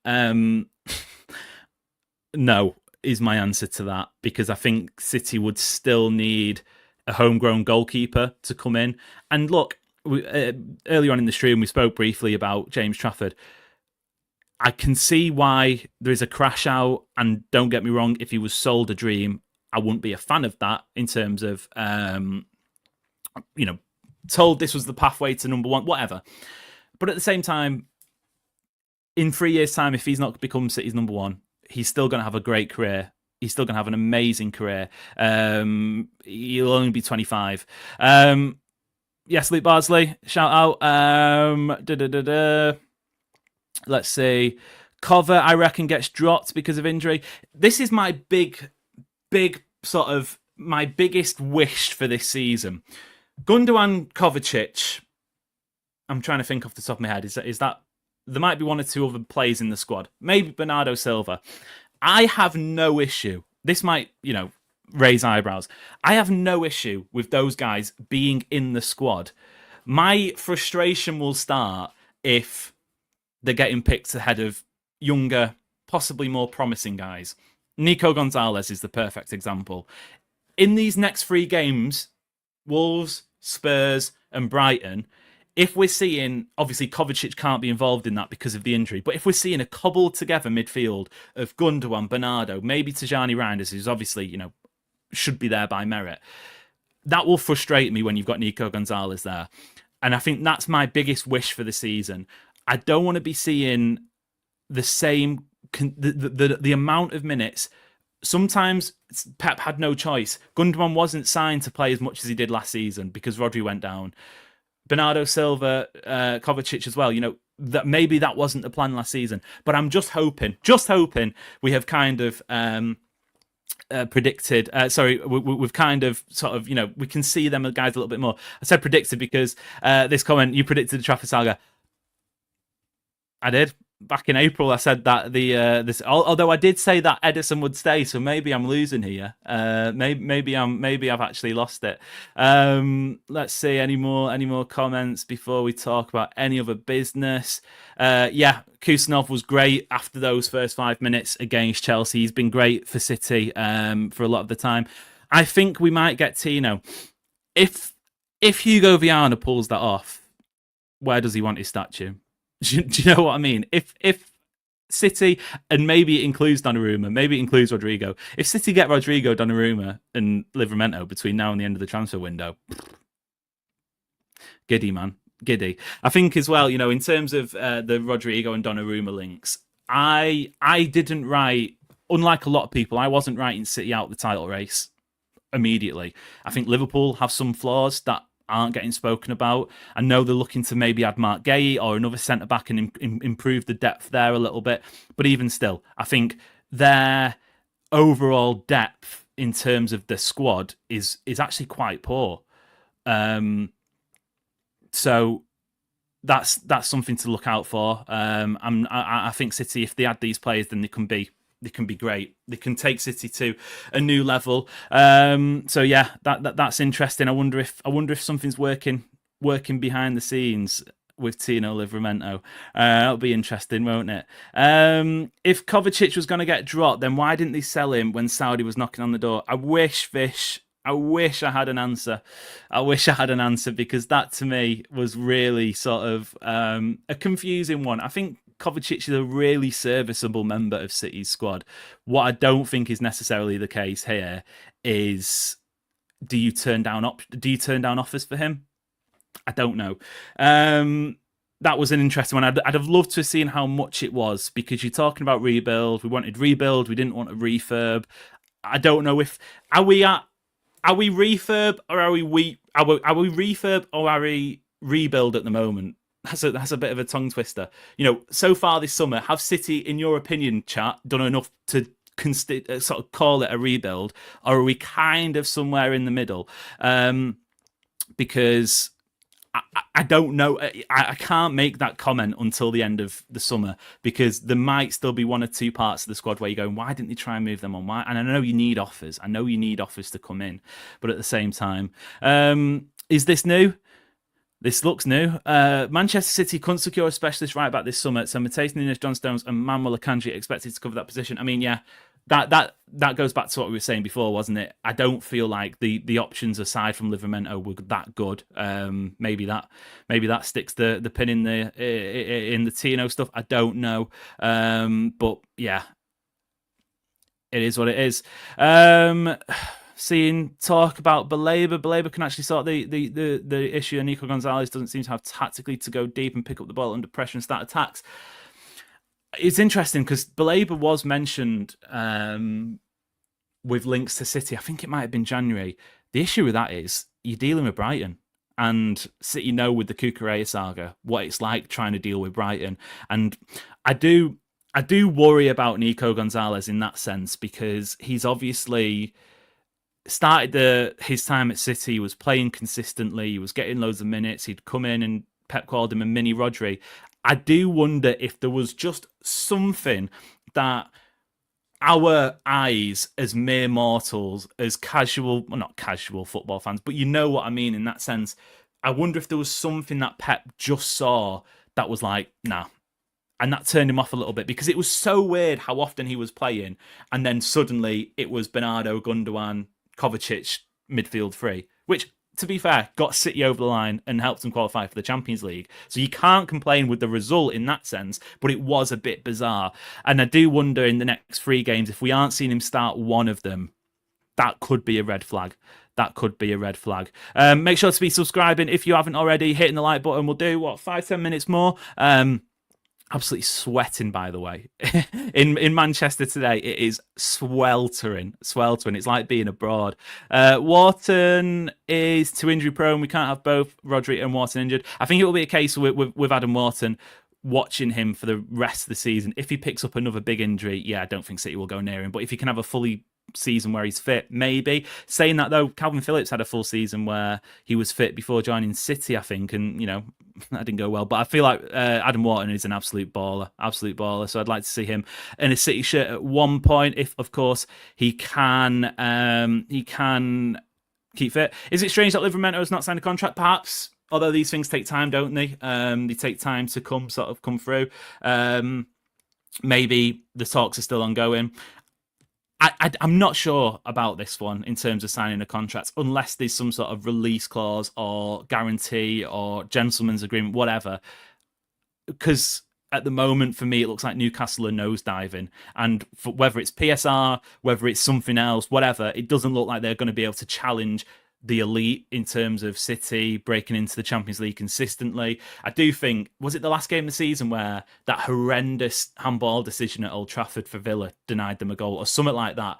No, is my answer to that, because I think City would still need a homegrown goalkeeper to come in. And look, earlier on in the stream, we spoke briefly about James Trafford. I can see why there is a crash out, and don't get me wrong, if he was sold a dream, I wouldn't be a fan of that in terms of, told this was the pathway to number one, whatever. But at the same time, in 3 years' time, if he's not become City's number one, he's still going to have a great career. He's still going to have an amazing career. He'll only be 25. Yes, Luke Bardsley, shout out. Let's see. Cover, I reckon, gets dropped because of injury. This is my big sort of, my biggest wish for this season. Gundogan, Kovacic. I'm trying to think off the top of my head. Is that there might be one or two other players in the squad? Maybe Bernardo Silva. I have no issue. This might, raise eyebrows. I have no issue with those guys being in the squad. My frustration will start if they're getting picked ahead of younger, possibly more promising guys. Nico Gonzalez is the perfect example. In these next 3 games, Wolves, Spurs, and Brighton, if we're seeing, obviously Kovacic can't be involved in that because of the injury, but if we're seeing a cobbled together midfield of Gundogan, Bernardo, maybe Tijani Reinders, who's obviously, should be there by merit, that will frustrate me when you've got Nico Gonzalez there. And I think that's my biggest wish for the season. I don't want to be seeing the same, the amount of minutes. Sometimes Pep had no choice. Gundogan wasn't signed to play as much as he did last season because Rodri went down. Bernardo Silva, Kovacic as well. That maybe that wasn't the plan last season. But I'm just hoping we have kind of predicted. We've kind of sort of, we can see them guys a little bit more. I said predicted because this comment, you predicted the Trafford saga. I did. back in April, I said that although I did say that Ederson would stay, so maybe I'm losing here. Maybe I've actually lost it. Let's see any more comments before we talk about any other business. Yeah, Kusanov was great after those first 5 minutes against Chelsea. He's been great for City for a lot of the time. I think we might get Tino if Hugo Viana pulls that off. Where does he want his statue? Do you know what I mean? If City, and maybe it includes Donnarumma, maybe it includes Rodrygo. If City get Rodrygo, Donnarumma, and Livramento between now and the end of the transfer window, giddy, man. Giddy. I think as well, in terms of the Rodrygo and Donnarumma links, I didn't write, unlike a lot of people, I wasn't writing City out the title race immediately. I think Liverpool have some flaws that aren't getting spoken about. I know they're looking to maybe add Mark Gay or another centre-back and improve the depth there a little bit. But even still, I think their overall depth in terms of the squad is actually quite poor. So that's something to look out for. I think City, if they add these players, then they can be great. They can take City to a new level. So yeah, that's interesting. I wonder if something's working behind the scenes with Tino Livramento. That'll be interesting, won't it? If Kovacic was going to get dropped, then why didn't they sell him when Saudi was knocking on the door? I wish I had an answer. Because that to me was really sort of a confusing one. I think Kovacic is a really serviceable member of City's squad. What I don't think is necessarily the case here is, do you turn down offers for him? I don't know. That was an interesting one. I'd have loved to have seen how much it was, because you're talking about rebuild. We wanted rebuild. We didn't want a refurb. I don't know if are we refurb or are we refurb or are we rebuild at the moment? That's a bit of a tongue twister. So far this summer, have City, in your opinion, chat, done enough to sort of call it a rebuild, or are we kind of somewhere in the middle? Because I don't know. I can't make that comment until the end of the summer, because there might still be one or two parts of the squad where you're going, why didn't they try and move them on? Why? And I know you need offers. I know you need offers to come in, but at the same time, is this new? This looks new. Manchester City couldn't secure a specialist right back this summer, so Matthijs Nunes, John Stones, and Manuel Akanji expected to cover that position. I mean, yeah, that goes back to what we were saying before, wasn't it? I don't feel like the options aside from Livramento were that good. Maybe that sticks the pin in the Tino stuff. I don't know, but yeah, it is what it is. Seeing talk about Baleba can actually sort the issue. And Nico Gonzalez doesn't seem to have tactically to go deep and pick up the ball under pressure and start attacks. It's interesting because Baleba was mentioned with links to City. I think it might have been January. The issue with that is you're dealing with Brighton, and City know with the Cucurella saga what it's like trying to deal with Brighton. And I do worry about Nico Gonzalez in that sense, because he's obviously started his time at City, was playing consistently, he was getting loads of minutes, he'd come in and Pep called him a mini Rodri. I do wonder if there was just something that our eyes as mere mortals, as not casual football fans, but you know what I mean in that sense. I wonder if there was something that Pep just saw that was like, nah. And that turned him off a little bit, because it was so weird how often he was playing, and then suddenly it was Bernardo, Gundogan, Kovacic, midfield three, which, to be fair, got City over the line and helped them qualify for the Champions League. So you can't complain with the result in that sense, but it was a bit bizarre. And I do wonder in the next 3 games, if we aren't seeing him start one of them, that could be a red flag. Make sure to be subscribing if you haven't already, hitting the like button. We'll do, 5-10 minutes more. Absolutely sweating, by the way. in Manchester today, it is sweltering. It's like being abroad. Wharton is too injury prone. We can't have both Rodri and Wharton injured. I think it will be a case with Adam Wharton, watching him for the rest of the season. If he picks up another big injury, I don't think City will go near him. But if he can have a fully season where he's fit, maybe. Saying that though, Calvin Phillips had a full season where he was fit before joining City, I think, and that didn't go well. But I feel like Adam Wharton is an absolute baller. So I'd like to see him in a City shirt at one point, if of course he can keep fit. Is it strange that Livramento has not signed a contract? Perhaps. Although these things take time, don't they? They take time to come through. Maybe the talks are still ongoing. I'm not sure about this one in terms of signing a contract, unless there's some sort of release clause or guarantee or gentleman's agreement, whatever. Because at the moment, for me, it looks like Newcastle are nosediving. And whether it's PSR, whether it's something else, whatever, it doesn't look like they're going to be able to challenge the elite in terms of City breaking into the Champions League consistently. I do think, was it the last game of the season where that horrendous handball decision at Old Trafford for Villa denied them a goal or something like that?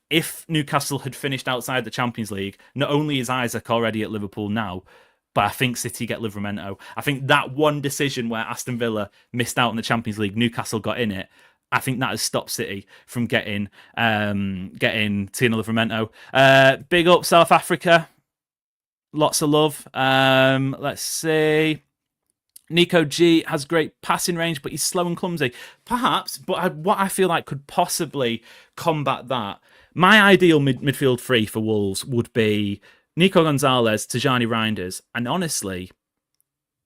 If Newcastle had finished outside the Champions League, not only is Isaac already at Liverpool now, but I think City get Livramento. I think that one decision where Aston Villa missed out on the Champions League, Newcastle got in it, I think that has stopped City from getting Tino Livramento. Big up South Africa. Lots of love. Let's see. Nico G has great passing range, but he's slow and clumsy. Perhaps, but what I feel like could possibly combat that, my ideal midfield three for Wolves would be Nico Gonzalez, Tijani Reinders, and honestly,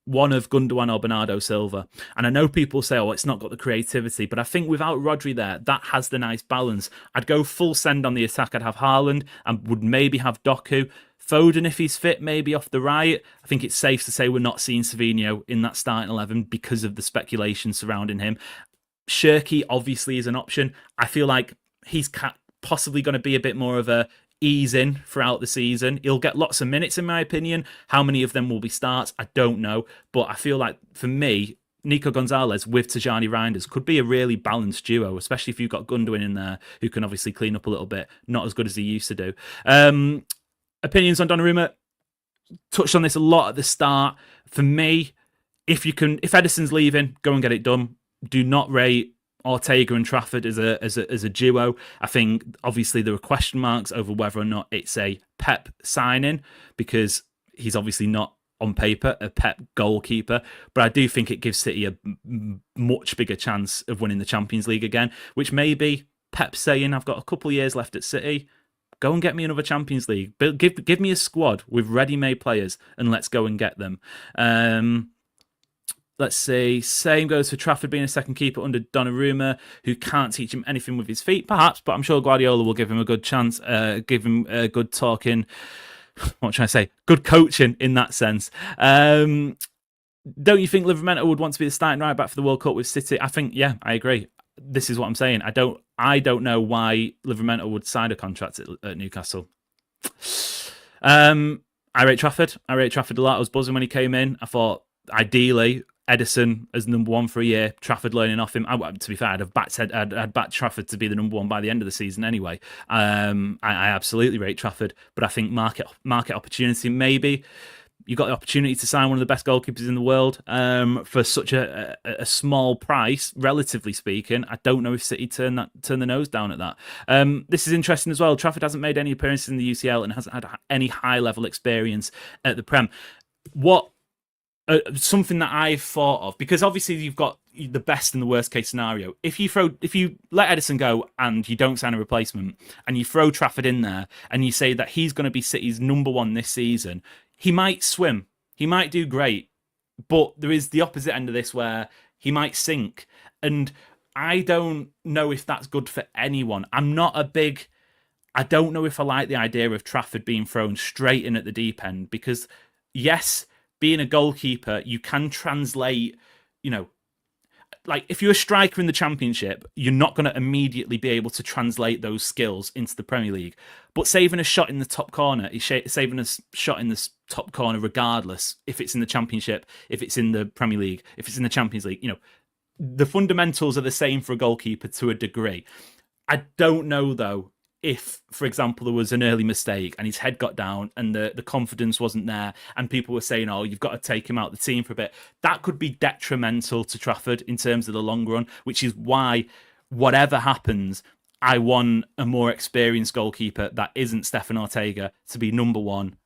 one of Gundogan or Bernardo Silva. And I know people say, oh, it's not got the creativity, but I think without Rodri there, that has the nice balance. I'd go full send on the attack. I'd have Haaland and would maybe have Doku. Foden, if he's fit, maybe off the right. I think it's safe to say we're not seeing Savinho in that starting 11 because of the speculation surrounding him. Shirky obviously is an option. I feel like he's possibly going to be a bit more of a ease in throughout the season. He'll get lots of minutes, in my opinion. How many of them will be starts, I don't know. But I feel like, for me, Nico Gonzalez with Tijani Reinders could be a really balanced duo, especially if you've got Gundogan in there, who can obviously clean up a little bit. Not as good as he used to do. Opinions on Donnarumma? Touched on this a lot at the start. For me, if Ederson's leaving, go and get it done. Do not rate Ortega and Trafford as a duo. I think obviously there are question marks over whether or not it's a Pep signing, because he's obviously not on paper a Pep goalkeeper, but I do think it gives City a much bigger chance of winning the Champions League again, which may be Pep saying, I've got a couple of years left at City, go and get me another Champions League, give me a squad with ready-made players and let's go and get them. Let's see. Same goes for Trafford being a second keeper under Donnarumma, who can't teach him anything with his feet, perhaps, but I'm sure Guardiola will give him a good chance, give him a good talking. What should I say? Good coaching in that sense. Don't you think Livramento would want to be the starting right back for the World Cup with City? I think, yeah, I agree. This is what I'm saying. I don't know why Livramento would sign a contract at Newcastle. I rate Trafford. I rate Trafford a lot. I was buzzing when he came in. I thought, ideally, Ederson as number one for a year, Trafford learning off him. To be fair, I'd backed Trafford to be the number one by the end of the season anyway. I absolutely rate Trafford, but I think market opportunity, maybe. You got the opportunity to sign one of the best goalkeepers in the world for such a small price, relatively speaking. I don't know if City turn the nose down at that. This is interesting as well. Trafford hasn't made any appearances in the UCL and hasn't had any high-level experience at the Prem. Something that I've thought of, because obviously you've got the best and the worst case scenario. If you let Ederson go and you don't sign a replacement, and you throw Trafford in there, and you say that he's going to be City's number one this season, he might swim, he might do great, but there is the opposite end of this where he might sink, and I don't know if that's good for anyone. I don't know if I like the idea of Trafford being thrown straight in at the deep end, because yes, being a goalkeeper, you can translate, like if you're a striker in the Championship, you're not going to immediately be able to translate those skills into the Premier League. But saving a shot in the top corner is saving a shot in the top corner regardless if it's in the Championship, if it's in the Premier League, if it's in the Champions League. The fundamentals are the same for a goalkeeper to a degree. I don't know, though, if, for example, there was an early mistake and his head got down and the confidence wasn't there and people were saying, oh, you've got to take him out of the team for a bit. That could be detrimental to Trafford in terms of the long run, which is why, whatever happens, I want a more experienced goalkeeper that isn't Stefan Ortega to be number one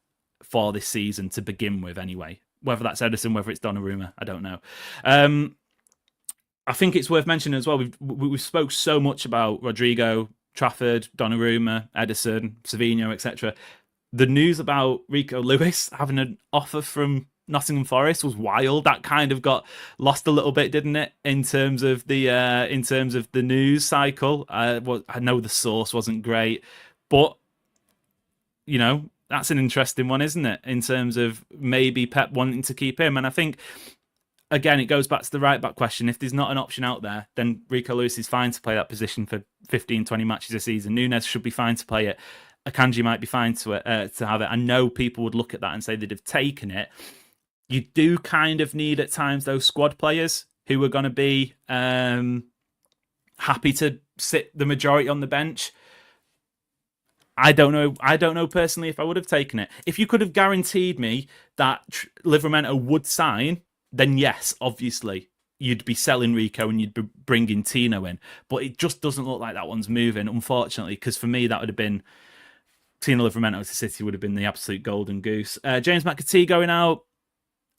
for this season to begin with, anyway. Whether that's Ederson, whether it's Donnarumma, I don't know. I think it's worth mentioning as well. We've spoke so much about Rodrygo, Trafford, Donnarumma, Ederson, Savinho, etc. The news about Rico Lewis having an offer from Nottingham Forest was wild. That kind of got lost a little bit, didn't it? In terms of the news cycle. I know the source wasn't great, but that's an interesting one, isn't it? In terms of maybe Pep wanting to keep him, and I think again, it goes back to the right back question. If there's not an option out there, then Rico Lewis is fine to play that position for 15, 20 matches a season. Nunes should be fine to play it. Akanji might be fine to have it. I know people would look at that and say they'd have taken it. You do kind of need at times those squad players who are going to be happy to sit the majority on the bench. I don't know personally if I would have taken it. If you could have guaranteed me that Livramento would sign, then yes, obviously, you'd be selling Rico and you'd be bringing Tino in. But it just doesn't look like that one's moving, unfortunately, because for me, that would have been Tino Livramento to City would have been the absolute golden goose. James McAtee going out.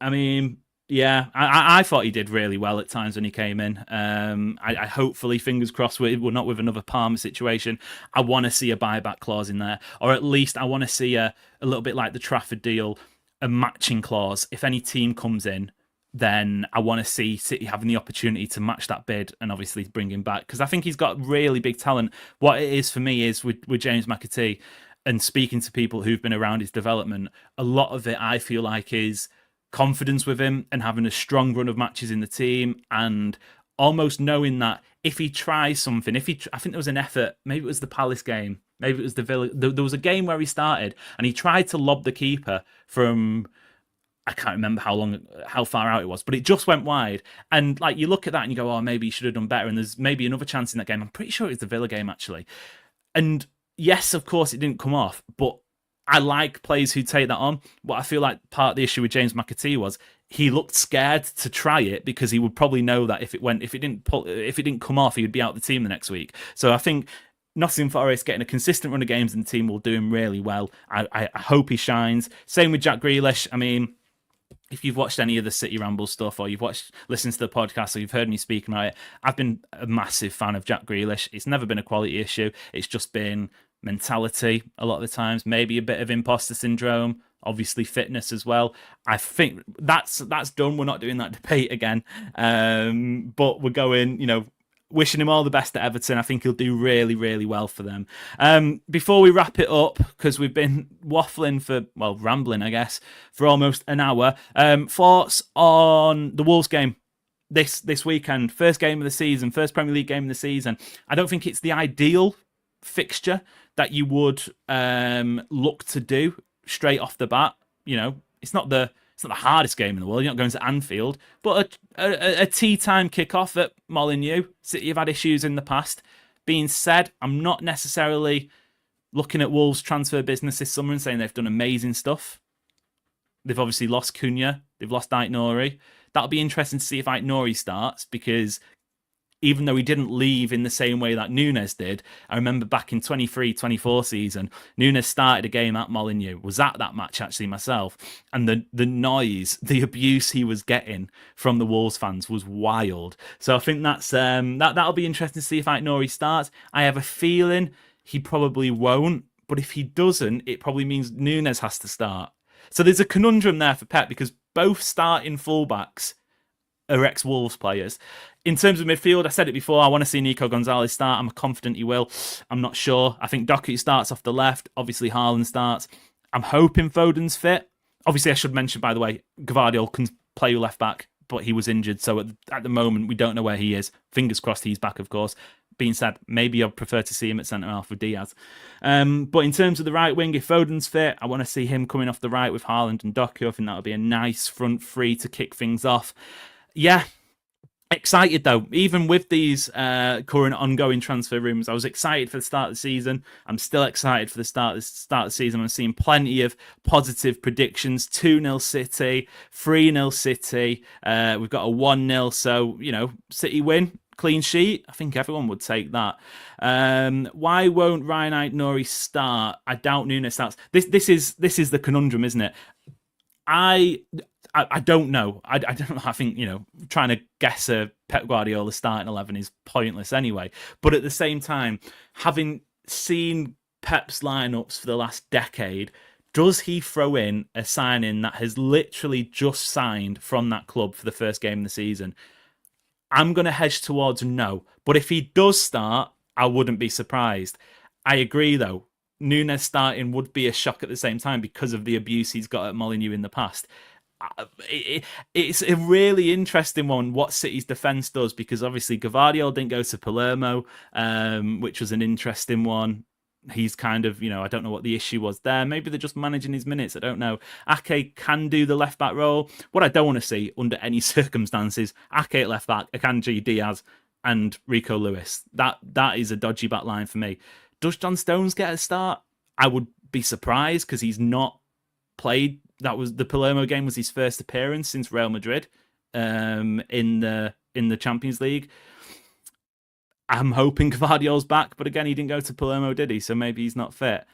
I mean, yeah, I thought he did really well at times when he came in. I hopefully, fingers crossed, we're not with another Palmer situation. I want to see a buyback clause in there, or at least I want to see a little bit like the Trafford deal, a matching clause. If any team comes in, then I want to see City having the opportunity to match that bid and obviously bring him back, because I think he's got really big talent. What it is for me is with James McAtee and speaking to people who've been around his development, a lot of it I feel like is confidence with him and having a strong run of matches in the team and almost knowing that if he tries something, I think there was an effort, maybe it was the Palace game, maybe it was the Villa, there was a game where he started and he tried to lob the keeper from, I can't remember how far out it was, but it just went wide. And like you look at that and you go, oh, maybe he should have done better. And there's maybe another chance in that game. I'm pretty sure it was the Villa game actually. And yes, of course, it didn't come off, but I like players who take that on. What I feel like part of the issue with James McAtee was he looked scared to try it because he would probably know that if it didn't come off, he would be out of the team the next week. So I think Nottingham Forest getting a consistent run of games and the team will do him really well. I hope he shines. Same with Jack Grealish. I mean, if you've watched any of the City Ramble stuff or you've listened to the podcast or you've heard me speak about it, I've been a massive fan of Jack Grealish. It's never been a quality issue. It's just been mentality a lot of the times, maybe a bit of imposter syndrome, obviously fitness as well. I think that's done. We're not doing that debate again. But we're going, wishing him all the best at Everton. I think he'll do really, really well for them. Before we wrap it up, because we've been rambling, I guess, for almost an hour. Thoughts on the Wolves game this weekend? First game of the season, first Premier League game of the season. I don't think it's the ideal fixture that you would look to do straight off the bat. It's not the hardest game in the world. You're not going to Anfield, but a tea time kickoff at Molineux. City have had issues in the past. Being said, I'm not necessarily looking at Wolves' transfer business this summer and saying they've done amazing stuff. They've obviously lost Cunha. They've lost Ait-Nouri. That'll be interesting to see if Ait-Nouri starts, because even though he didn't leave in the same way that Nunes did, I remember back in 23-24 season, Nunes started a game at Molineux, was at that match actually myself, and the noise, the abuse he was getting from the Wolves fans was wild. So I think that'll be interesting to see if Ait-Nouri starts. I have a feeling he probably won't, but if he doesn't, it probably means Nunes has to start. So there's a conundrum there for Pep, because both starting fullbacks are ex-Wolves players. In terms of midfield, I said it before, I want to see Nico Gonzalez start. I'm confident he will. I'm not sure. I think Doherty starts off the left. Obviously, Haaland starts. I'm hoping Foden's fit. Obviously, I should mention, by the way, Gvardiol can play left back, but he was injured. So at the moment, we don't know where he is. Fingers crossed he's back, of course. Being said, maybe I'd prefer to see him at centre-half with Diaz. But in terms of the right wing, if Foden's fit, I want to see him coming off the right with Haaland and Doherty. I think that would be a nice front three to kick things off. Yeah, excited though. Even with these current ongoing transfer rumours, I was excited for the start of the season. I'm still excited for the start of the season. I'm seeing plenty of positive predictions. 2-0 City, 3-0 City. We've got a 1-0. So, City win. clean sheet. I think everyone would take that. Why won't Ryan Nori start? I doubt Nunes starts. This is the conundrum, isn't it? I don't know. I don't know. I think, trying to guess a Pep Guardiola starting 11 is pointless anyway. But at the same time, having seen Pep's lineups for the last decade, does he throw in a signing that has literally just signed from that club for the first game of the season? I'm going to hedge towards no. But if he does start, I wouldn't be surprised. I agree, though. Nunes starting would be a shock at the same time because of the abuse he's got at Molineux in the past. It's a really interesting one, what City's defence does, because obviously Gvardiol didn't go to Palermo, which was an interesting one. He's kind of, I don't know what the issue was there. Maybe they're just managing his minutes. I don't know. Ake can do the left-back role. What I don't want to see under any circumstances, Ake at left-back, Akanji, Diaz, and Rico Lewis. That is a dodgy back line for me. Does John Stones get a start? I would be surprised because he's not played. That was the Palermo game was his first appearance since Real Madrid in the Champions League. I'm hoping Gvardiol's back, but again, he didn't go to Palermo, did he? So maybe he's not fit.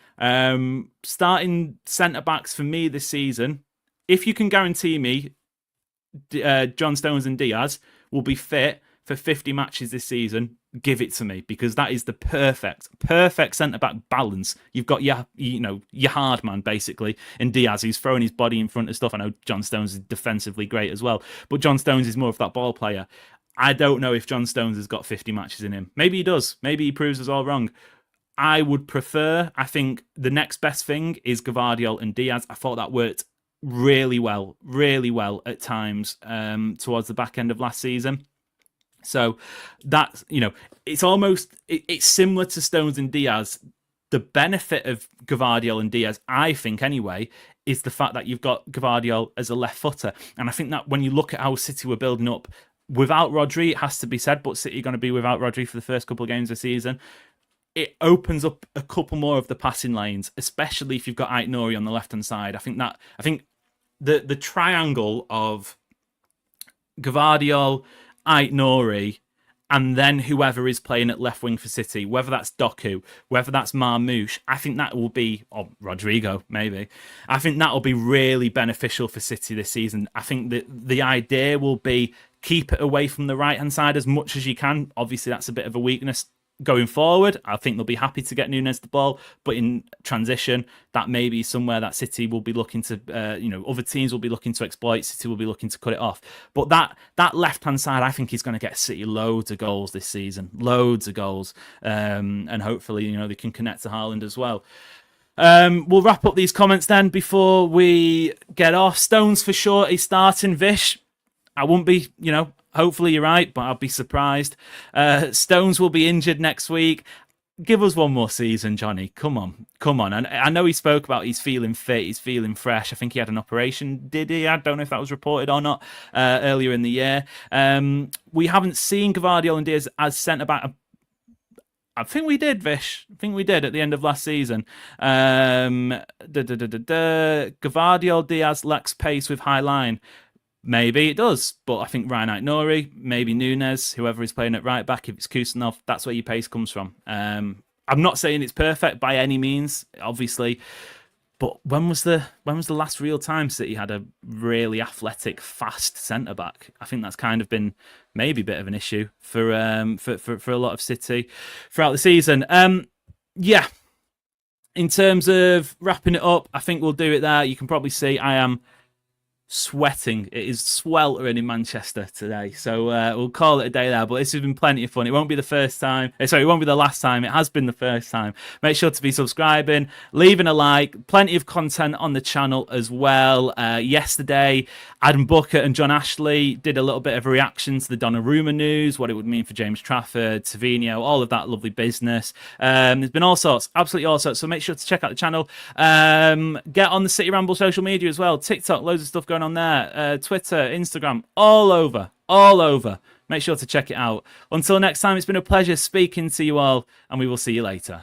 Starting centre-backs for me this season, if you can guarantee me John Stones and Diaz will be fit for 50 matches this season, give it to me, because that is the perfect centre-back balance. You've got your hard man, basically, in Diaz, who's throwing his body in front of stuff. I know John Stones is defensively great as well, but John Stones is more of that ball player. I don't know if John Stones has got 50 matches in him. Maybe he does. Maybe he proves us all wrong. I think the next best thing is Gvardiol and Diaz. I thought that worked really well at times towards the back end of last season. So that's, it's similar to Stones and Diaz. The benefit of Gvardiol and Diaz, I think anyway, is the fact that you've got Gvardiol as a left footer. And I think that when you look at how City were building up, without Rodri, it has to be said, but City are going to be without Rodri for the first couple of games of the season. It opens up a couple more of the passing lanes, especially if you've got Aït-Nouri on the left-hand side. I think the triangle of Gvardiol, Aït-Nouri, and then whoever is playing at left wing for City, whether that's Doku, whether that's Marmoush, I think that will be, or Rodrygo, maybe. I think that will be really beneficial for City this season. I think that the idea will be keep it away from the right-hand side as much as you can. Obviously, that's a bit of a weakness going forward. I think they'll be happy to get Nunes the ball, but in transition, that may be somewhere that City will be looking to, other teams will be looking to exploit. City will be looking to cut it off. But that left-hand side, I think, is going to get City loads of goals this season. Loads of goals. And hopefully, they can connect to Haaland as well. We'll wrap up these comments then before we get off. Stones for sure is starting. Vish, I won't be, hopefully you're right, but I'll be surprised. Stones will be injured next week. Give us one more season, Johnny. Come on. And I know he spoke about he's feeling fit, he's feeling fresh. I think he had an operation, did he? I don't know if that was reported or not earlier in the year. We haven't seen Gvardiol and Diaz as centre-back. I think we did, Vish. I think we did at the end of last season. Gvardiol, Diaz lacks pace with high line. Maybe it does, but I think Ryan Aït-Nouri, maybe Nunes, whoever is playing at right back, if it's Kusanov, that's where your pace comes from. I'm not saying it's perfect by any means, obviously, but when was the last real time City had a really athletic, fast centre back? I think that's kind of been maybe a bit of an issue for a lot of City throughout the season. Yeah, in terms of wrapping it up, I think we'll do it there. You can probably see I am sweating. It is sweltering in Manchester today, so we'll call it a day there. But this has been plenty of fun. It won't be the first time. Sorry, it won't be the last time. It has been the first time. Make sure to be subscribing, leaving a like. Plenty of content on the channel as well. Yesterday, Adam Booker and John Ashley did a little bit of a reaction to the Donnarumma news, what it would mean for James Trafford, Savinho, all of that lovely business. There's been all sorts, absolutely all sorts. So make sure to check out the channel. Get on the City Ramble social media as well. TikTok, loads of stuff going on there. Twitter, Instagram, all over. Make sure to check it out. Until next time, it's been a pleasure speaking to you all, and we will see you later.